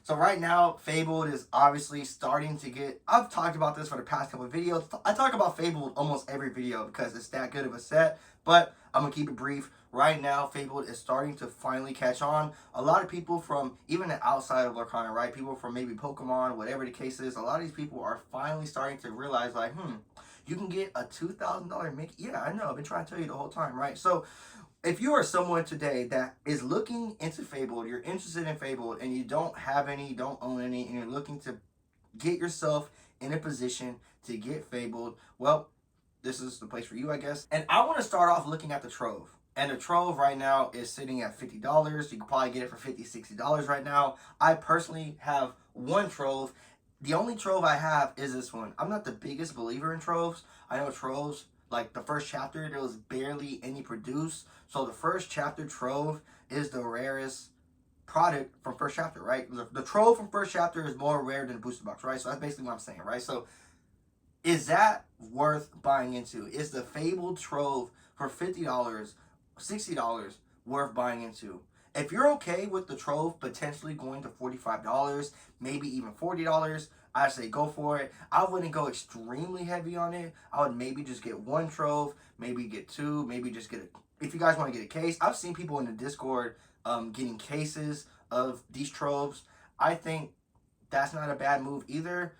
So right now, Fabled is obviously starting to get. I've talked about this for the past couple of videos. I talk about Fabled almost every video because it's that good of a set. But I'm gonna keep it brief. Right now, Fabled is starting to finally catch on. A lot of people from even the outside of Lorcana, right? People from maybe Pokemon, whatever the case is. A lot of these people are finally starting to realize, like, you can get a $2,000 Mickey. Yeah, I know. I've been trying to tell you the whole time, right? So if you are someone today that is looking into Fabled, you're interested in Fabled, and you don't have any, don't own any, and you're looking to get yourself in a position to get Fabled, well, this is the place for you, I guess. And I want to start off looking at the Trove. And the Trove right now is sitting at $50. You can probably get it for $50, $60 right now. I personally have one Trove. The only Trove I have is this one. I'm not the biggest believer in Troves. I know Troves, like the first chapter, there was barely any produced. So the first chapter Trove is the rarest product from first chapter, right? The Trove from first chapter is more rare than the booster box, right? So that's basically what I'm saying, right? So is that worth buying into? Is the Fabled Trove for $50, $60 worth buying into? If you're okay with the Trove potentially going to $45, maybe even $40, I say go for it. I wouldn't go extremely heavy on it. I would maybe just get one Trove, maybe get two, maybe just get a, if you guys want to get a case. I've seen people in the Discord getting cases of these Troves. I think that's not a bad move either.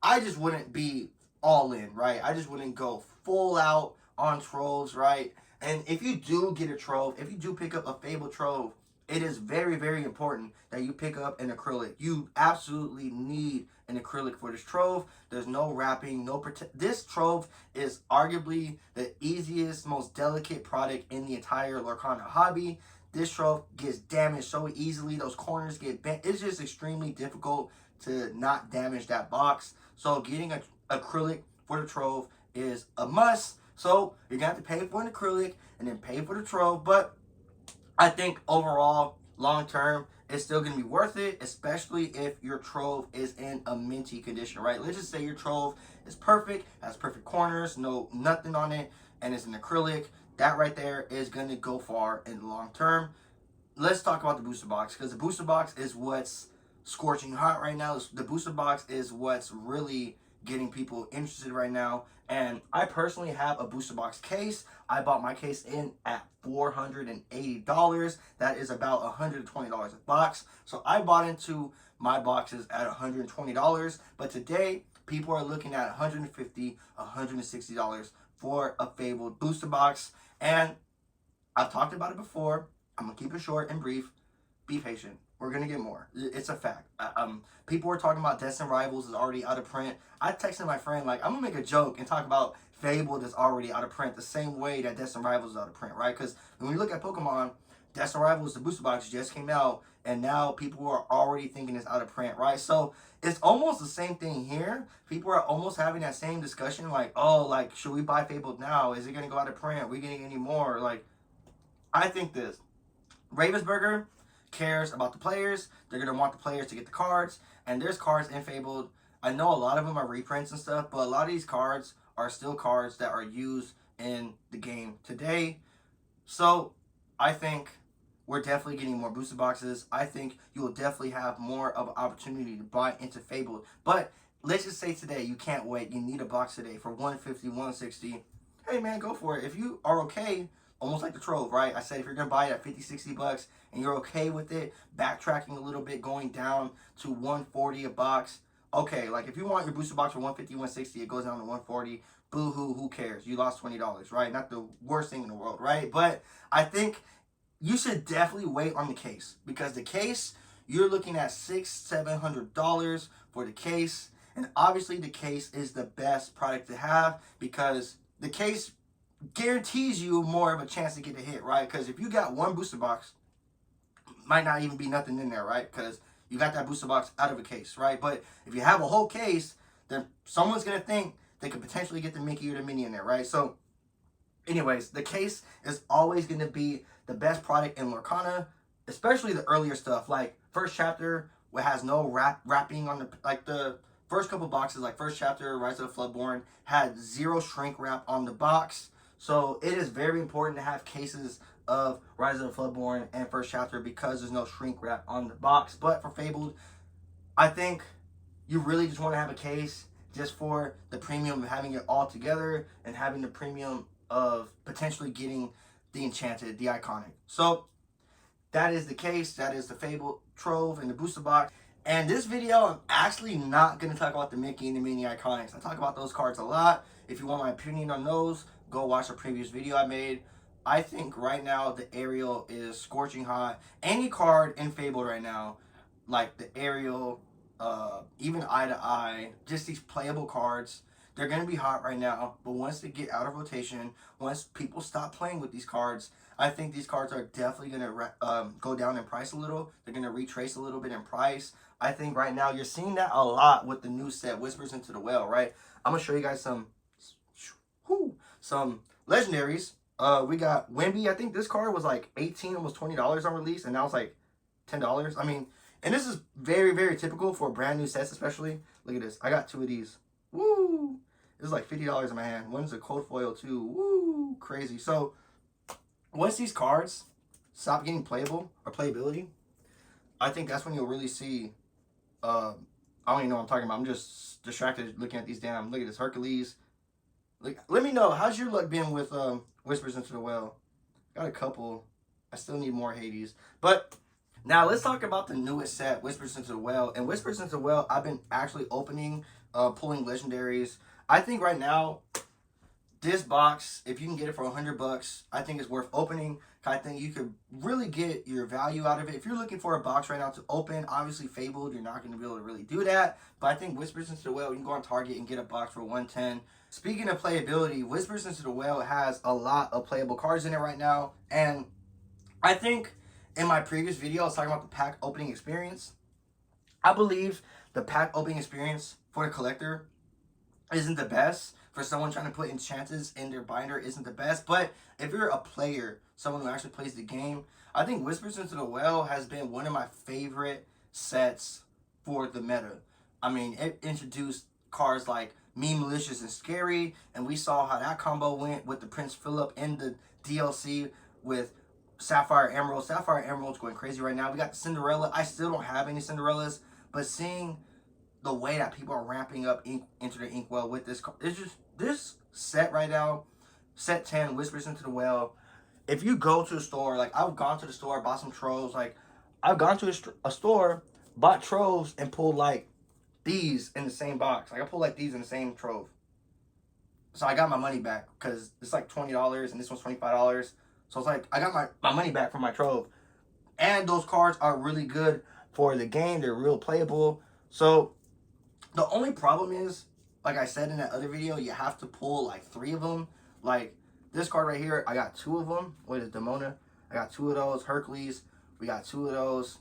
I just wouldn't be all in, right? I just wouldn't go full out on Troves, right? And if you do get a Trove, if you do pick up a Fabled Trove, it is very, very important that you pick up an acrylic. You absolutely need an acrylic for this Trove. There's no wrapping, no protect. This Trove is arguably the easiest, most delicate product in the entire Lorcana hobby. This Trove gets damaged so easily. Those corners get bent. It's just extremely difficult to not damage that box. So getting an acrylic for the Trove is a must. So you're gonna have to pay for an acrylic and then pay for the Trove. But I think overall, long term, it's still gonna be worth it, especially if your Trove is in a minty condition, right? Let's just say your Trove is perfect, has perfect corners, no nothing on it, and it's an acrylic. That right there is gonna go far in the long term. Let's talk about the booster box, because the booster box is what's scorching hot right now. The booster box is what's really getting people interested right now. And I personally have a booster box case. I bought my case in at $480. That is about $120 a box. So I bought into my boxes at $120. But today, people are looking at $150, $160 for a Fabled booster box. And I've talked about it before. I'm gonna keep it short and brief. Be patient. We're gonna get more. It's a fact. People were talking about Destined Rivals is already out of print. I texted my friend, like, I'm gonna make a joke and talk about Fabled is already out of print the same way that Destined Rivals is out of print, right? Because when we look at Pokemon, Destined Rivals, the booster box just came out, and now people are already thinking it's out of print, right? So it's almost the same thing here. People are almost having that same discussion, like, oh, like, should we buy Fabled now? Is it gonna go out of print? Are we getting any more? Like, I think this. Ravensburger cares about the players. They're going to want the players to get the cards. And there's cards in Fabled. I know a lot of them are reprints and stuff, but a lot of these cards are still cards that are used in the game today. So I think we're definitely getting more booster boxes. I think you will definitely have more of an opportunity to buy into Fabled. But let's just say today you can't wait. You need a box today for $150, $160. Hey man, go for it. If you are okay, almost like the Trove, right? I said if you're gonna buy it at $50, $60 and you're okay with it, backtracking a little bit, going down to $140 a box. Okay, like if you want your booster box for $150, $160, it goes down to $140. Boo hoo, who cares? You lost $20, right? Not the worst thing in the world, right? But I think you should definitely wait on the case, because the case, you're looking at $600, $700 for the case. And obviously the case is the best product to have, because the case guarantees you more of a chance to get a hit, right? Because if you got one booster box, might not even be nothing in there, right? Because you got that booster box out of a case, right? But if you have a whole case, then someone's going to think they could potentially get the Mickey or the Minnie in there, right? So anyways, the case is always going to be the best product in Lorcana, especially the earlier stuff, like first chapter, where has no wrapping on the, like the first couple boxes, like first chapter, Rise of the Floodborn, had zero shrink wrap on the box. So it is very important to have cases of Rise of the Floodborn and first chapter, because there's no shrink wrap on the box. But for Fabled, I think you really just want to have a case just for the premium of having it all together and having the premium of potentially getting the enchanted, the iconic. So that is the case. That is the Fabled Trove and the booster box. And this video, I'm actually not going to talk about the Mickey and the Minnie Iconics. I talk about those cards a lot. If you want my opinion on those, go watch a previous video I made. I think right now the Ariel is scorching hot. Any card in Fabled right now, like the Ariel, even Eye to Eye, just these playable cards, they're going to be hot right now. But once they get out of rotation, once people stop playing with these cards, I think these cards are definitely going to go down in price a little. They're going to retrace a little bit in price. I think right now you're seeing that a lot with the new set, Whispers into the Well, right? I'm going to show you guys some legendaries. We got Wimby. I think this card was like $18, almost $20 on release, and now it's like $10. I mean, and this is very, very typical for brand new sets, especially. Look at this. I got 2 of these. Woo! This is like $50 in my hand. One's a cold foil too. Woo! Crazy. So once these cards stop getting playable or playability, I think that's when you'll really see. I don't even know what I'm talking about. I'm just distracted looking at these damn. Look at this Hercules. Like, let me know, how's your luck been with Whispers into the Well? Got a couple. I still need more Hades. But now let's talk about the newest set, Whispers into the Well. And Whispers into the Well, I've been actually opening, pulling legendaries. I think right now, this box, if you can get it for $100, I think it's worth opening. I think you could really get your value out of it. If you're looking for a box right now to open, obviously Fabled, you're not going to be able to really do that. But I think Whispers into the Well, you can go on Target and get a box for $110. Speaking of playability, Whispers into the Well has a lot of playable cards in it right now. And I think in my previous video, I was talking about the pack opening experience. I believe the pack opening experience for the collector isn't the best. For someone trying to put enchantments in their binder isn't the best. But if you're a player, someone who actually plays the game, I think Whispers into the Well has been one of my favorite sets for the meta. I mean, it introduced cards like Mean, Malicious, and Scary, and we saw how that combo went with the Prince Philip in the DLC with Sapphire Emerald. Sapphire Emerald's going crazy right now. We got Cinderella. I still don't have any Cinderellas, but seeing the way that people are ramping up into the Inkwell with this, it's just this set right now, set 10, Whispers into the Well. If you go to a store, like I've gone to the store, bought some troves, like I've gone to a store, bought troves, and pulled like these in the same box. Like I pulled like these in the same trove. So I got my money back because it's like $20 and this one's $25. So it's like I got my money back from my trove. And those cards are really good for the game. They're real playable. So the only problem is, like I said in that other video, you have to pull like 3 of them. Like this card right here, I got 2 of them. What is it, Demona? I got 2 of those. Hercules, we got 2 of those.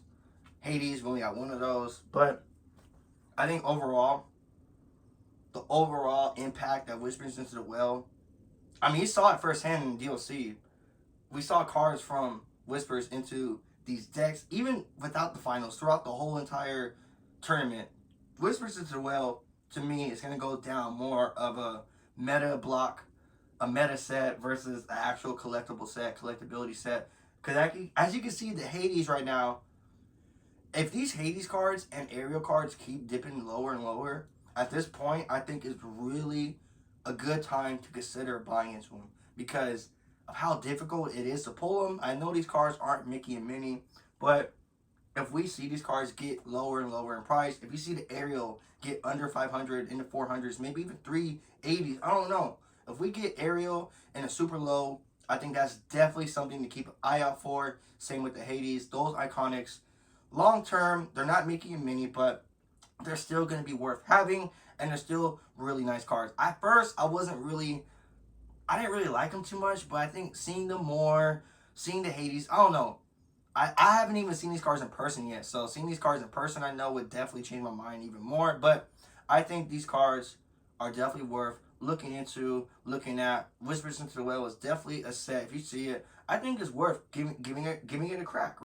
Hades, we only got 1 of those. But I think overall, the overall impact that Whispers into the Well, I mean, you saw it firsthand in DLC. We saw cards from Whispers into these decks, even without the finals, throughout the whole entire tournament. Whispers into the Well, to me, is going to go down more of a meta block, a meta set versus an actual collectible set, collectability set. Because as you can see, the Hades right now, if these Hades cards and Ariel cards keep dipping lower and lower, at this point, I think it's really a good time to consider buying into them because of how difficult it is to pull them. I know these cards aren't Mickey and Minnie, but if we see these cards get lower and lower in price, if you see the Ariel get under 500 in the 400s, maybe even 380s, I don't know. If we get Ariel in a super low, I think that's definitely something to keep an eye out for. Same with the Hades. Those iconics, long term, they're not Mickey and Minnie, but they're still going to be worth having, and they're still really nice cards. At first, I didn't really like them too much, but I think seeing them more, seeing the Hades, I don't know. I haven't even seen these cards in person yet, so seeing these cards in person, I know would definitely change my mind even more, but I think these cards are definitely worth looking into, looking at. Whispers into the Well is definitely a set. If you see it, I think it's worth giving it a crack.